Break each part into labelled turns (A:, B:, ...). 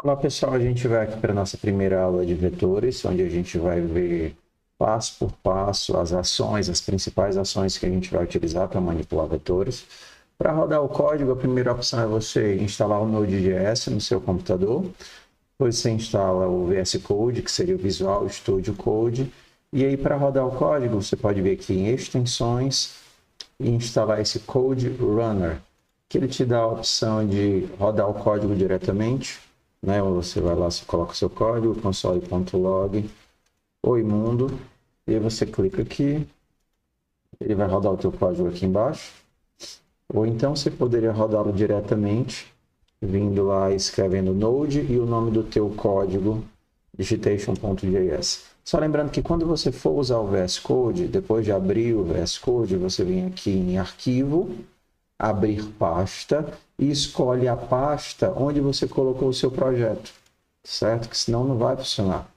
A: Olá pessoal, a gente vai aqui para a nossa primeira aula de vetores, onde a gente vai ver passo por passo as ações, as principais ações que a gente vai utilizar para manipular vetores. Para rodar o código, a primeira opção é você instalar o Node.js no seu computador, depois você instala o VS Code, que seria o Visual Studio Code, e aí para rodar o código, você pode vir aqui em extensões e instalar esse Code Runner, que ele te dá a opção de rodar o código diretamente, né? Você vai lá, você coloca o seu código, console.log, oi mundo, e aí você clica aqui, ele vai rodar o teu código aqui embaixo, ou então você poderia rodá-lo diretamente, vindo lá e escrevendo Node e o nome do teu código, digitation.js. Só lembrando que quando você for usar o VS Code, depois de abrir o VS Code, você vem aqui em arquivo, abrir pasta e escolhe a pasta onde você colocou o seu projeto, certo? Que senão não vai funcionar.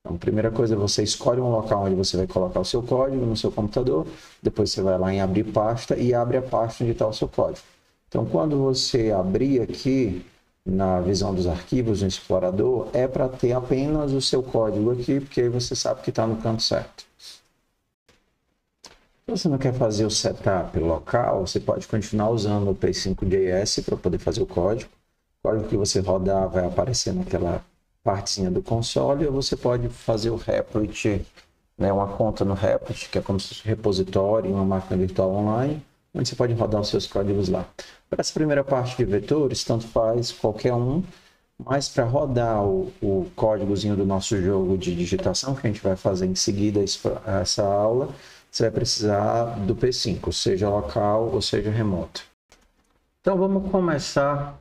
A: Então, a primeira coisa, você escolhe um local onde você vai colocar o seu código no seu computador, depois você vai lá em abrir pasta e abre a pasta onde está o seu código. Então, quando você abrir aqui na visão dos arquivos no explorador, é para ter apenas o seu código aqui, porque aí você sabe que está no canto certo. Se você não quer fazer o setup local, você pode continuar usando o P5.js para poder fazer o código. O código que você rodar vai aparecer naquela partezinha do console, ou você pode fazer o Replit, né, uma conta no Replit, que é como se fosse um repositório, uma máquina virtual online, onde você pode rodar os seus códigos lá. Para essa primeira parte de vetores, tanto faz qualquer um, mas para rodar o códigozinho do nosso jogo de digitação, que a gente vai fazer em seguida essa aula, você vai precisar do P5, seja local ou seja remoto. Então vamos começar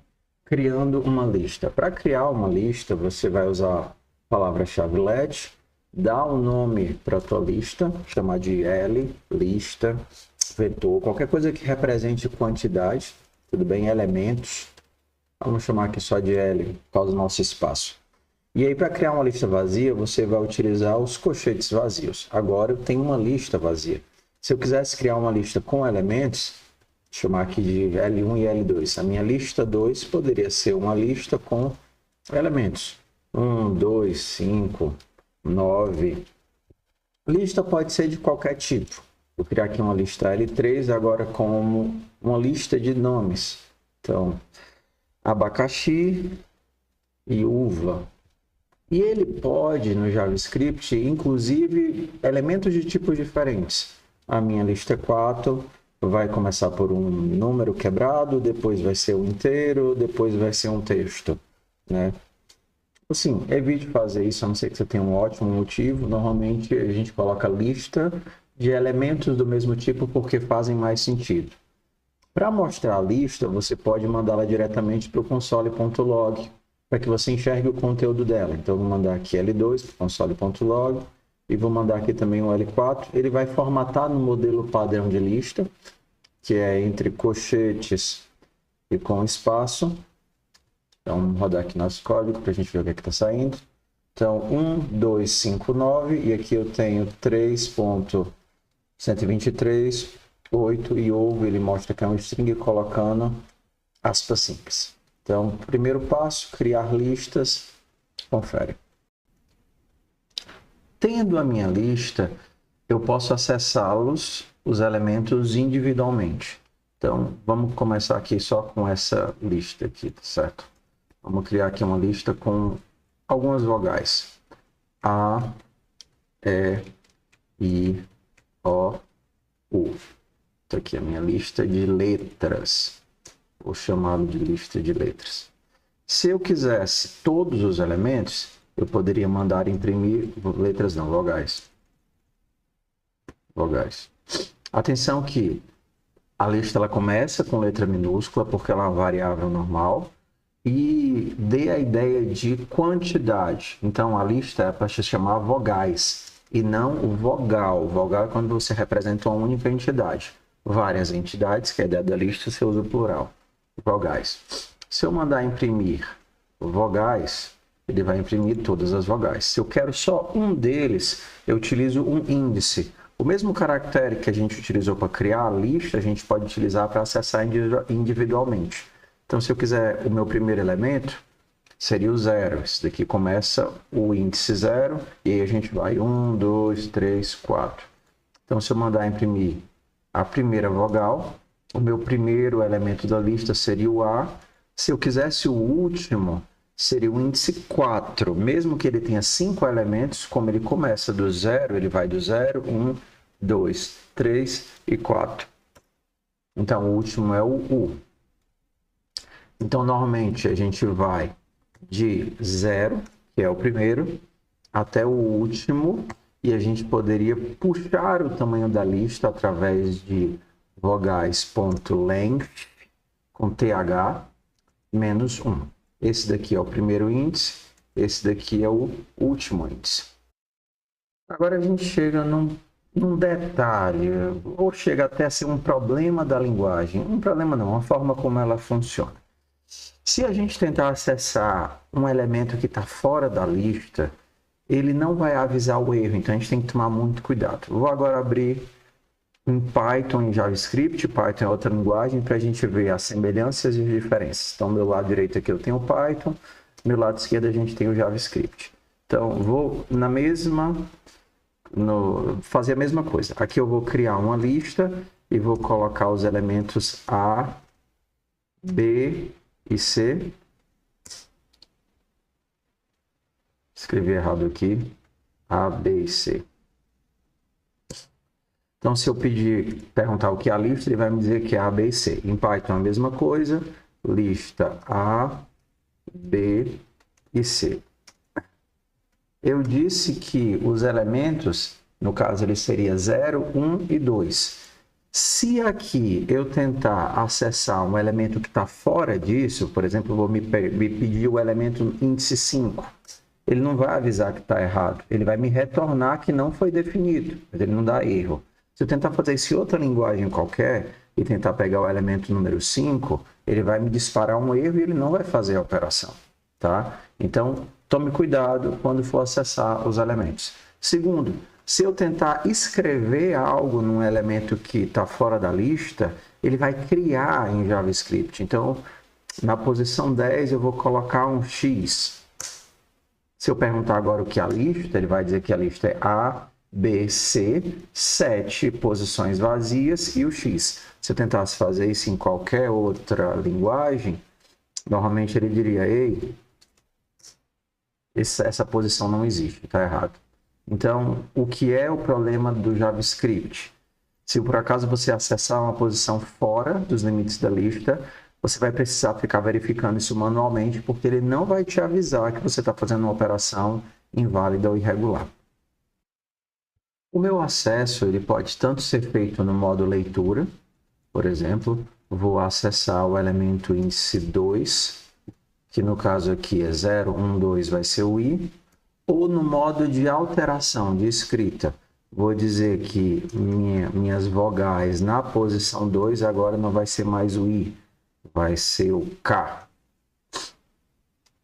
A: criando uma lista. Para criar uma lista, você vai usar a palavra-chave let, dar um nome para a tua lista, chamar de L, lista, vetor, qualquer coisa que represente quantidade, tudo bem, elementos. Vamos chamar aqui só de L, por causa do nosso espaço. E aí, para criar uma lista vazia, você vai utilizar os colchetes vazios. Agora, eu tenho uma lista vazia. Se eu quisesse criar uma lista com elementos, vou chamar aqui de L1 e L2. A minha lista 2 poderia ser uma lista com elementos. 1, 2, 5, 9. Lista pode ser de qualquer tipo. Vou criar aqui uma lista L3, agora como uma lista de nomes. Então, abacaxi e uva. E ele pode, no JavaScript, inclusive elementos de tipos diferentes. A minha lista 4 vai começar por um número quebrado, depois vai ser um inteiro, depois vai ser um texto, né? Assim, evite fazer isso, a não ser que você tenha um ótimo motivo. Normalmente a gente coloca lista de elementos do mesmo tipo porque fazem mais sentido. Para mostrar a lista, você pode mandá-la diretamente para o console.log, para que você enxergue o conteúdo dela. Então, eu vou mandar aqui L2 para o console.log e vou mandar aqui também o L4. Ele vai formatar no modelo padrão de lista, que é entre colchetes e com espaço. Então, vamos rodar aqui nosso código para a gente ver o que está saindo. Então, 1, 2, 5, 9, e aqui eu tenho 3.123, 8, e ovo, ele mostra que é um string colocando aspas simples. Então, primeiro passo, criar listas, confere. Tendo a minha lista, eu posso acessá-los, os elementos individualmente. Então, vamos começar aqui só com essa lista aqui, tá certo? Vamos criar aqui uma lista com algumas vogais. A, E, I, O, U. Então, aqui é a minha lista de letras. Vou chamá-lo de lista de letras. Se eu quisesse todos os elementos, eu poderia mandar imprimir letras não, vogais. Vogais. Atenção que a lista ela começa com letra minúscula, porque ela é uma variável normal, e dê a ideia de quantidade. Então, a lista é para se chamar vogais, e não o vogal. O vogal é quando você representa uma única entidade. Várias entidades, que é a ideia da lista, você usa o plural. Vogais. Se eu mandar imprimir vogais, ele vai imprimir todas as vogais. Se eu quero só um deles, eu utilizo um índice. O mesmo caractere que a gente utilizou para criar a lista, a gente pode utilizar para acessar individualmente. Então, se eu quiser o meu primeiro elemento, seria o 0. Esse daqui começa o índice 0 e aí a gente vai 1, 2, 3, 4. Então, se eu mandar imprimir a primeira vogal, o meu primeiro elemento da lista seria o A. Se eu quisesse o último, seria o índice 4. Mesmo que ele tenha 5 elementos, como ele começa do 0, ele vai do 0, 1, 2, 3 e 4. Então, o último é o U. Então, normalmente, a gente vai de 0, que é o primeiro, até o último, e a gente poderia puxar o tamanho da lista através de vogais.length com TH menos 1. Esse daqui é o primeiro índice, esse daqui é o último índice. Agora a gente chega num detalhe, ou chega até a ser um problema da linguagem. Um problema não, uma forma como ela funciona. Se a gente tentar acessar um elemento que está fora da lista, ele não vai avisar o erro, então a gente tem que tomar muito cuidado. Vou agora abrir em Python e JavaScript. Python é outra linguagem para a gente ver as semelhanças e as diferenças. Então, do meu lado direito aqui eu tenho o Python, do meu lado esquerdo a gente tem o JavaScript. Então, vou fazer a mesma coisa. Aqui eu vou criar uma lista e vou colocar os elementos A, B e C. Escrevi errado aqui. A, B e C. Então, se eu perguntar o que é a lista, ele vai me dizer que é A, B e C. Em Python, a mesma coisa. Lista A, B e C. Eu disse que os elementos, no caso, ele seria 0, 1 e 2. Se aqui eu tentar acessar um elemento que está fora disso, por exemplo, eu vou me pedir o elemento índice 5. Ele não vai avisar que está errado. Ele vai me retornar que não foi definido, mas ele não dá erro. Se eu tentar fazer isso em outra linguagem qualquer e tentar pegar o elemento número 5, ele vai me disparar um erro e ele não vai fazer a operação, tá? Então, tome cuidado quando for acessar os elementos. Segundo, se eu tentar escrever algo num elemento que está fora da lista, ele vai criar em JavaScript. Então, na posição 10, eu vou colocar um X. Se eu perguntar agora o que é a lista, ele vai dizer que a lista é A, B, C, 7 posições vazias e o X. Se eu tentasse fazer isso em qualquer outra linguagem, normalmente ele diria, ei, essa posição não existe, está errado. Então, o que é o problema do JavaScript? Se por acaso você acessar uma posição fora dos limites da lista, você vai precisar ficar verificando isso manualmente, porque ele não vai te avisar que você está fazendo uma operação inválida ou irregular. O meu acesso ele pode tanto ser feito no modo leitura, por exemplo, vou acessar o elemento índice 2, que no caso aqui é 0, 1, 2, vai ser o I, ou no modo de alteração de escrita. Vou dizer que minhas vogais na posição 2 agora não vai ser mais o I, vai ser o K.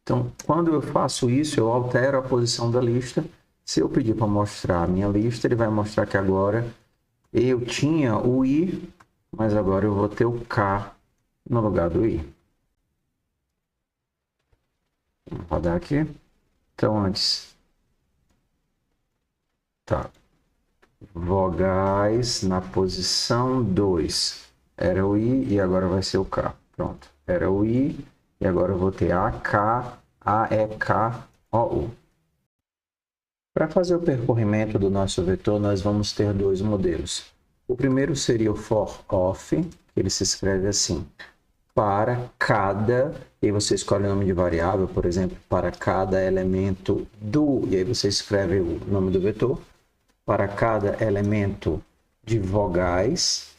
A: Então, quando eu faço isso, eu altero a posição da lista. Se eu pedir para mostrar a minha lista, ele vai mostrar que agora eu tinha o I, mas agora eu vou ter o K no lugar do I. Vou rodar aqui. Então, antes, tá. Vogais na posição 2. Era o I e agora vai ser o K. Pronto. Era o I e agora eu vou ter AK, AEK, OU. Para fazer o percorrimento do nosso vetor, nós vamos ter dois modelos. O primeiro seria o for of, que ele se escreve assim. Para cada, e aí você escolhe o nome de variável, por exemplo, para cada elemento do, e aí você escreve o nome do vetor, para cada elemento de vogais,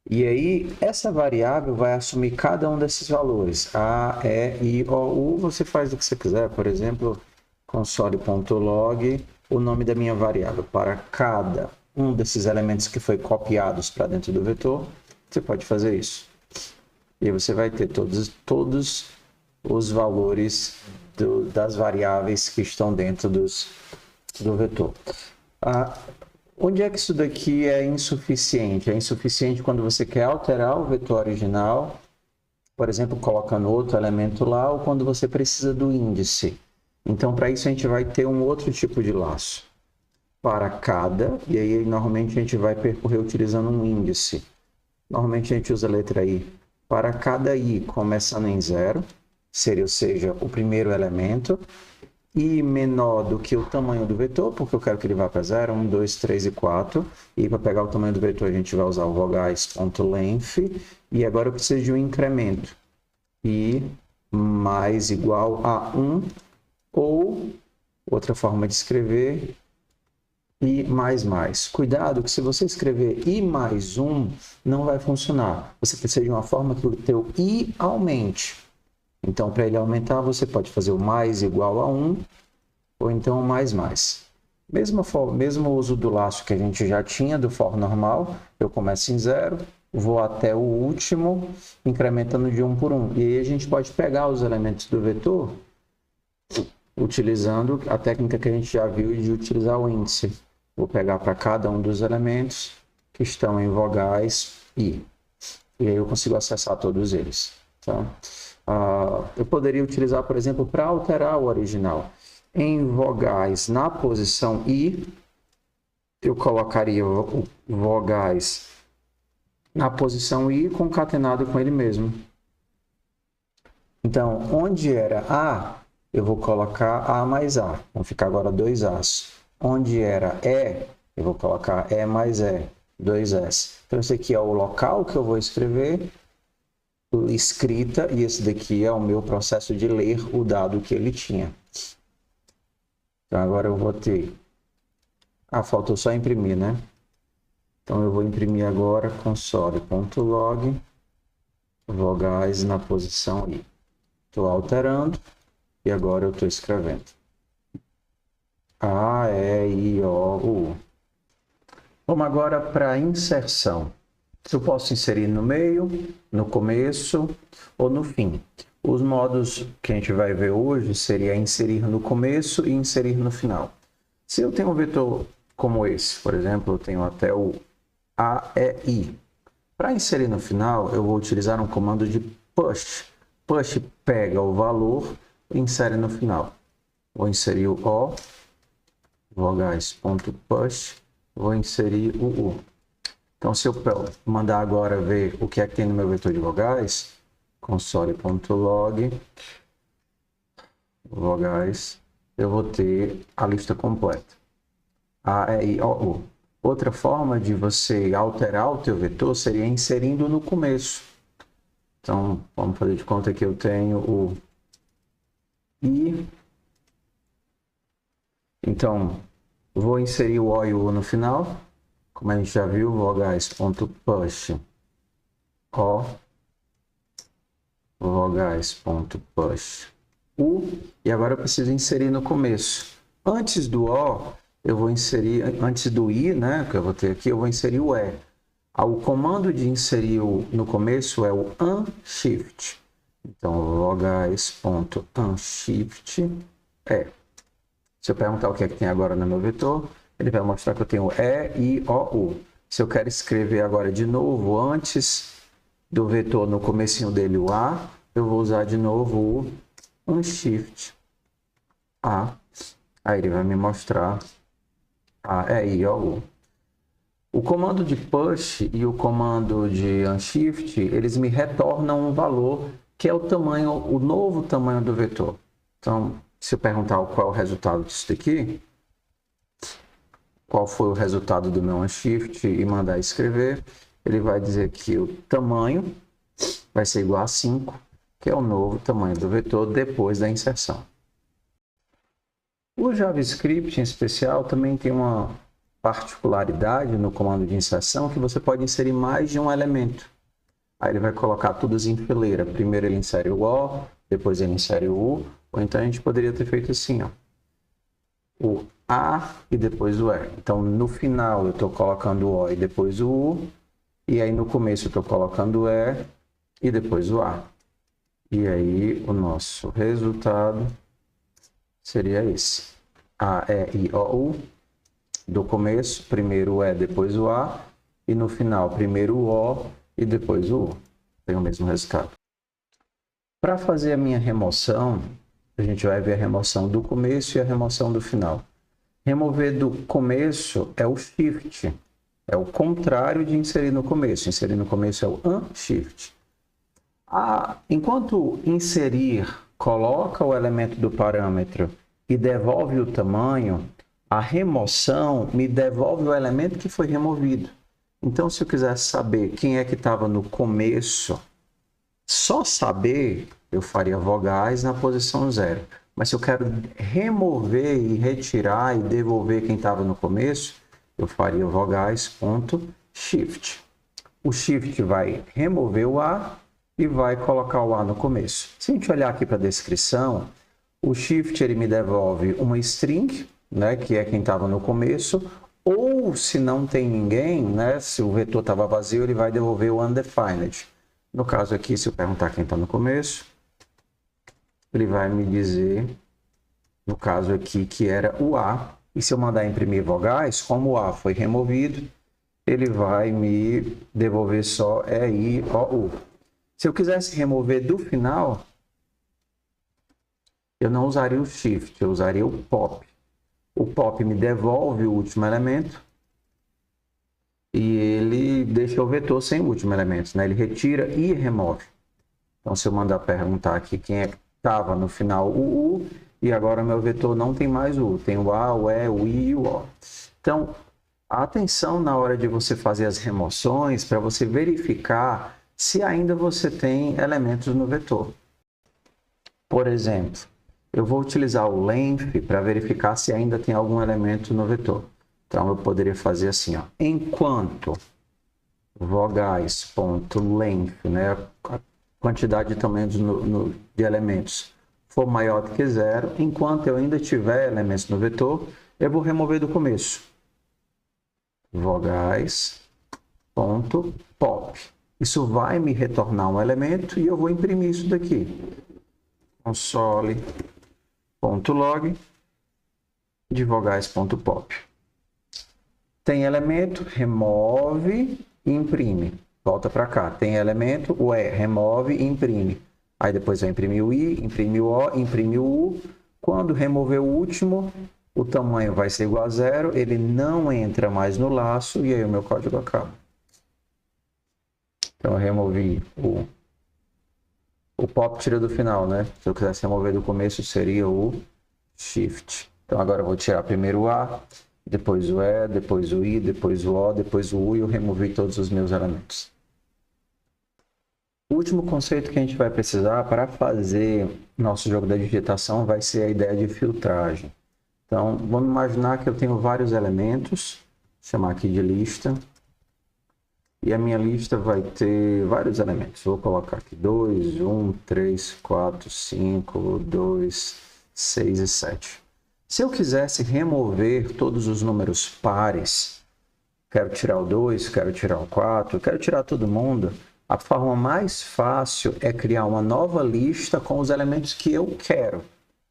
A: e aí essa variável vai assumir cada um desses valores, A, E, I, O, U, você faz o que você quiser, por exemplo, console.log, o nome da minha variável, para cada um desses elementos que foi copiados para dentro do vetor, você pode fazer isso. E você vai ter todos os valores das variáveis que estão dentro do vetor. Onde é que isso daqui é insuficiente? É insuficiente quando você quer alterar o vetor original por exemplo, colocando outro elemento lá, ou quando você precisa do índice. Então, para isso, a gente vai ter um outro tipo de laço. Para cada, e aí normalmente a gente vai percorrer utilizando um índice. Normalmente a gente usa a letra I. Para cada I começando em 0, seria, ou seja, o primeiro elemento, I menor do que o tamanho do vetor, porque eu quero que ele vá para 0, 1, 2, 3 e 4. E para pegar o tamanho do vetor, a gente vai usar o vogais.length. E agora eu preciso de um incremento. I mais igual a 1, ou outra forma de escrever, I mais mais. Cuidado que se você escrever I mais 1, não vai funcionar. Você precisa de uma forma que o teu I aumente. Então, para ele aumentar, você pode fazer o mais igual a 1, ou então o mais mais. Mesmo uso do laço que a gente já tinha do for normal, eu começo em 0, vou até o último, incrementando de 1 por 1. E aí a gente pode pegar os elementos do vetor, utilizando a técnica que a gente já viu de utilizar o índice. Vou pegar para cada um dos elementos que estão em vogais I. E aí eu consigo acessar todos eles. Tá? Eu poderia utilizar, por exemplo, para alterar o original. Em vogais na posição I, eu colocaria vogais na posição I concatenado com ele mesmo. Então, onde era A, eu vou colocar A mais A. Vão ficar agora 2 As. Onde era E, eu vou colocar E mais E, 2 S. Então, esse aqui é o local que eu vou escrever, escrita, e esse daqui é o meu processo de ler o dado que ele tinha. Então, agora eu vou ter... faltou só imprimir, né? Então, eu vou imprimir agora console.log, vogais na posição I. Estou alterando, e agora eu estou escrevendo. A, E, I, O, U. Vamos agora para a inserção. Eu posso inserir no meio, no começo ou no fim. Os modos que a gente vai ver hoje seria inserir no começo e inserir no final. Se eu tenho um vetor como esse, por exemplo, eu tenho até o A, E, I. Para inserir no final, eu vou utilizar um comando de push. Push pega o valor e insere no final. Vou inserir o O, vogais.push, vou inserir o U. Então, se eu mandar agora ver o que é que tem no meu vetor de vogais, console.log, vogais, eu vou ter a lista completa. A, E, I, O, U. Outra forma de você alterar o teu vetor seria inserindo no começo. Então, vamos fazer de conta que eu tenho o I. Então, vou inserir o O e o U no final. Como a gente já viu, vogais.push O, vogais.push U, e agora eu preciso inserir no começo. Antes do O, eu vou inserir, antes do I, né, que eu vou ter aqui, eu vou inserir o E. O comando de inserir no começo é o unshift. Então, vogais.unshift E. Se eu perguntar o que é que tem agora no meu vetor, ele vai mostrar que eu tenho E, I, O, U. Se eu quero escrever agora de novo, antes do vetor no comecinho dele, o A, eu vou usar de novo o unshift A. Aí ele vai me mostrar A, E, I, O, U. O comando de push e o comando de unshift, eles me retornam um valor que é o tamanho, o novo tamanho do vetor. Então, se eu perguntar qual é o resultado disso daqui, qual foi o resultado do meu unshift e mandar escrever, ele vai dizer que o tamanho vai ser igual a 5, que é o novo tamanho do vetor depois da inserção. O JavaScript, em especial, também tem uma particularidade no comando de inserção que você pode inserir mais de um elemento. Aí ele vai colocar todos em fileira. Primeiro ele insere o O, depois ele insere o U, ou então a gente poderia ter feito assim, ó. O A e depois o E. Então, no final eu estou colocando o O e depois o U, e aí no começo eu estou colocando o E e depois o A. E aí o nosso resultado seria esse. A, E, I, O, U. Do começo, primeiro o E, depois o A, e no final, primeiro o O e depois o U. Tem o mesmo resultado. Para fazer a minha remoção, a gente vai ver a remoção do começo e a remoção do final. Remover do começo é o shift, é o contrário de inserir no começo. Inserir no começo é o unshift. Enquanto inserir coloca o elemento do parâmetro e devolve o tamanho, a remoção me devolve o elemento que foi removido. Então, se eu quisesse saber quem é que estava no começo, só saber, eu faria vogais na posição 0. Mas se eu quero remover e retirar e devolver quem estava no começo, eu faria vogais ponto shift. O shift vai remover o A e vai colocar o A no começo. Se a gente olhar aqui para a descrição, o shift ele me devolve uma string, né, que é quem estava no começo, ou se não tem ninguém, né, se o vetor estava vazio, ele vai devolver o undefined. No caso aqui, se eu perguntar quem está no começo, ele vai me dizer, no caso aqui, que era o A. E se eu mandar imprimir vogais, como o A foi removido, ele vai me devolver só E-I-O-U. Se eu quisesse remover do final, eu não usaria o shift, eu usaria o pop. O pop me devolve o último elemento e ele deixa o vetor sem o último elemento, né? Ele retira e remove. Então, se eu mandar perguntar aqui quem é que estava no final, o U, e agora meu vetor não tem mais o U, tem o A, o E, o I e o O. Então, atenção na hora de você fazer as remoções para você verificar se ainda você tem elementos no vetor. Por exemplo, eu vou utilizar o length para verificar se ainda tem algum elemento no vetor. Então, eu poderia fazer assim, ó, enquanto vogais.length, né, a quantidade de tamanhos de elementos for maior do que 0, enquanto eu ainda tiver elementos no vetor, eu vou remover do começo. Vogais.pop. Isso vai me retornar um elemento e eu vou imprimir isso daqui. Console.log de vogais.pop. Tem elemento, remove e imprime. Volta para cá. Tem elemento, o E, remove e imprime. Aí depois vai imprimir o I, imprime o O, imprime o U. Quando remover o último, o tamanho vai ser igual a 0, ele não entra mais no laço e aí o meu código acaba. Então eu removi o pop tira do final, né? Se eu quisesse remover do começo seria o shift. Então agora eu vou tirar primeiro o A, depois o E, depois o I, depois o O, depois o U e eu removi todos os meus elementos. O último conceito que a gente vai precisar para fazer nosso jogo da digitação vai ser a ideia de filtragem. Então, vamos imaginar que eu tenho vários elementos, vou chamar aqui de lista, e a minha lista vai ter vários elementos. Vou colocar aqui 2, 1, 3, 4, 5, 2, 6 e 7. Se eu quisesse remover todos os números pares, quero tirar o 2, quero tirar o 4, quero tirar todo mundo, a forma mais fácil é criar uma nova lista com os elementos que eu quero,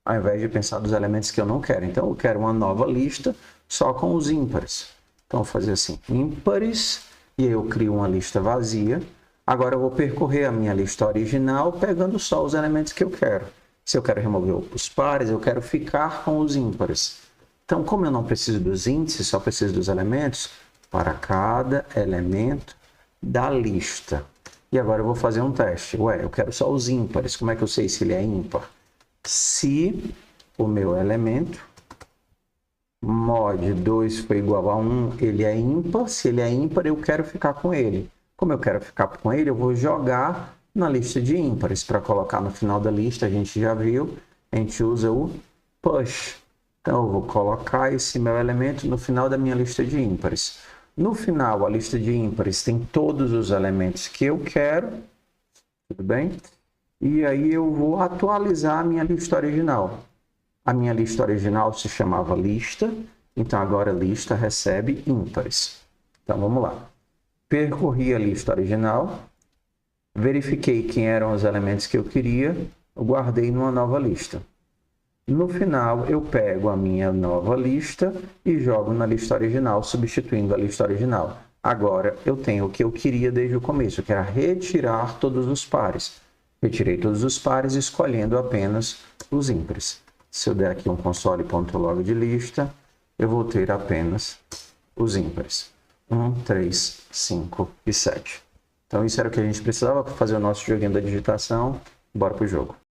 A: ao invés de pensar nos elementos que eu não quero. Então, eu quero uma nova lista só com os ímpares. Então, eu vou fazer assim, ímpares, e aí eu crio uma lista vazia. Agora, eu vou percorrer a minha lista original pegando só os elementos que eu quero. Se eu quero remover os pares, eu quero ficar com os ímpares. Então, como eu não preciso dos índices, só preciso dos elementos, para cada elemento da lista. E agora eu vou fazer um teste. Ué, eu quero só os ímpares. Como é que eu sei se ele é ímpar? Se o meu elemento mod 2 foi igual a 1, ele é ímpar. Se ele é ímpar, eu quero ficar com ele. Como eu quero ficar com ele, eu vou jogar na lista de ímpares. Para colocar no final da lista, a gente já viu, a gente usa o push. Então, eu vou colocar esse meu elemento no final da minha lista de ímpares. No final, a lista de ímpares tem todos os elementos que eu quero, tudo bem? E aí eu vou atualizar a minha lista original. A minha lista original se chamava lista, então agora a lista recebe ímpares. Então vamos lá. Percorri a lista original, verifiquei quem eram os elementos que eu queria, eu guardei numa nova lista. No final, eu pego a minha nova lista e jogo na lista original, substituindo a lista original. Agora, eu tenho o que eu queria desde o começo, que era retirar todos os pares. Retirei todos os pares, escolhendo apenas os ímpares. Se eu der aqui um console.log de lista, eu vou ter apenas os ímpares. 1, 3, 5 e 7. Então isso era o que a gente precisava para fazer o nosso joguinho da digitação. Bora pro jogo.